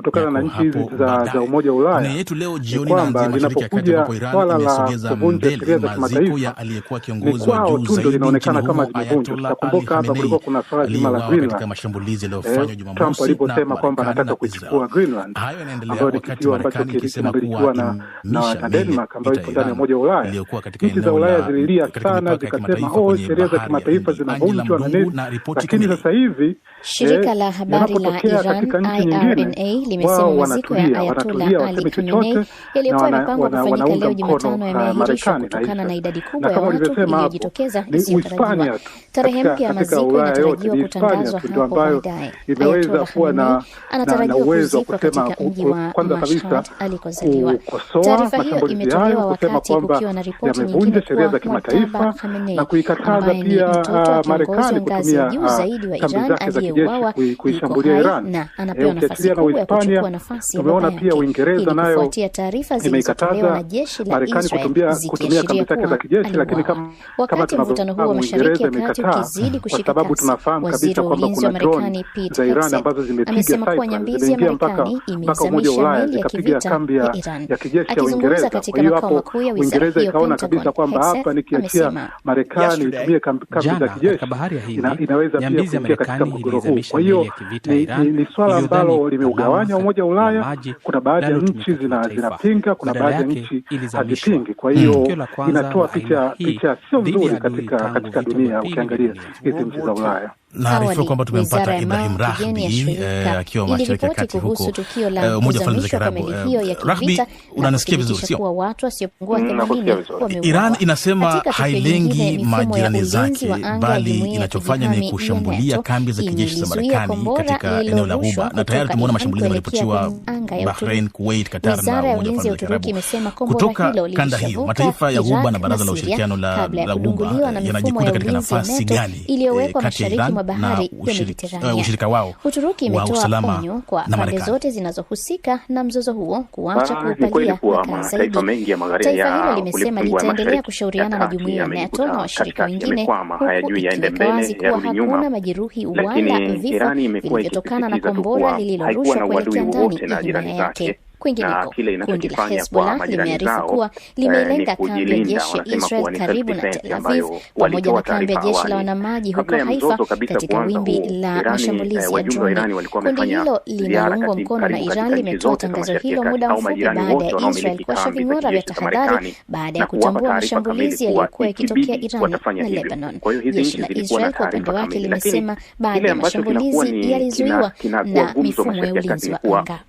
kutokana na nchi hizi za Umoja wa Ulaya. Dunia yetu leo jioni inaanzia Mashariki ya Kati ambapo Iran imesogeza mbele maziko ya aliyekuwa kiongozi wa juu zaidi linaonekana kama limevunjwa. Kumbuka hapa kulikuwa kuna swala zima la Greenland katika mashambulizi yaliyofanywa Jumamosi. Trump aliposema kwamba anataka kuchukua Greenland. Hayo yanaendelea wakati Marekani ikisema kuwa na Denmark ambayo ipo ndani ya Umoja wa Ulaya. Nchi za Ulaya zililia sana zikasema sheria za kimataifa zinavunjwa na lakini sasa hivi shirika la habari la Iran IRNA limesema maziko ya Ayatollah Ali Khamenei yalikuwa mipango kufanyika leo Jumatano yameahirishwa kutokana na idadi kubwa ya watu iliyojitokeza isiyotarajiwa. Tarehe mpya ya maziko inatarajiwa kutangazwa hapo baadaye. Ayatollah anatarajiwa kuzikwa katika mji wa Mashhad alikozaliwa. Taarifa hiyo imetolewa wakati kukiwa na ripoti nyingine kuwa Mojtaba Khamenei ambaye ni mtoto wa kiongozi wa ngazi ya juu zaidi wa Iran aliyeuawa yuko hai na anapewa nafasi kubwa ya kuchukua nafasi ya baba yake. Uingereza nayo kufuatia taarifa zilizotolewa na jeshi la Israel zikiashiria kuwa wakati mvutano huo Mashariki ya Kati ukizidi kushika kasi, waziri wa ulinzi wa Marekani Pete Hegseth amesema kuwa nyambizi ya Marekani imezamisha meli ya kivita ya Iran. Akizungumza katika makao makuu ya wizara hiyo Pentagon, Hegseth amesema Marekani itumie kambi za kijeshi inaweza pia kuingia katika mgogoro huu. Kwa hiyo ni swala ambalo limeugawanya Umoja wa Ulaya. Kuna baadhi ya nchi zinapinga, kuna baadhi ya nchi hazipingi. Kwa hiyo inatoa picha sio nzuri katika dunia ukiangalia hizi nchi za Ulaya. Naarifu kwamba tumempata Ibrahim Rahbi akiwa Mashariki ya Kati huko Umoja wa Falme za Kiarabu. Rahbi, unanisikia vizuri sio? Iran inasema hailengi majirani zake, bali inachofanya ni kushambulia kambi za kijeshi za Marekani katika eneo la Ghuba, na tayari tumeona mashambulizi yaliripotiwa Bahrain, Kuwait, Qatar na Umoja wa Falme za Kiarabu. Kutoka kanda hiyo, mataifa ya Ghuba na Baraza la Ushirikiano la Ghuba yanajikuta katika nafasi gani kati ya Iran bahari ya Mediterania? Ushirika wao Uturuki imetoa onyo kwa pande zote zinazohusika na mzozo huo kuacha kuupalia makaa zaidi. Taifa hilo limesema litaendelea kushauriana na jumuiya ya NATO na washirika wengine, huku ikiweka wazi kuwa hakuna majeruhi wala vifo vilivyotokana na kombora lililorushwa kuelekea ndani ya himaya yake. Kwingineko, kundi la Hezbollah limearifu kuwa limelenga kambi ya jeshi ya Israel karibu na Tel Aviv pamoja na kambi ya jeshi la wanamaji huko Haifa katika wimbi la mashambulizi ya droni. Kundi hilo linaloungwa mkono na Iran limetoa tangazo hilo muda mfupi baada ya Israel kuwasha ving'ora vya tahadhari baada ya kutambua mashambulizi yaliyokuwa yakitokea Iran na Lebanon. Jeshi la Israel kwa upande wake limesema baadhi ya mashambulizi yalizuiwa na mifumo ya ulinzi wa anga.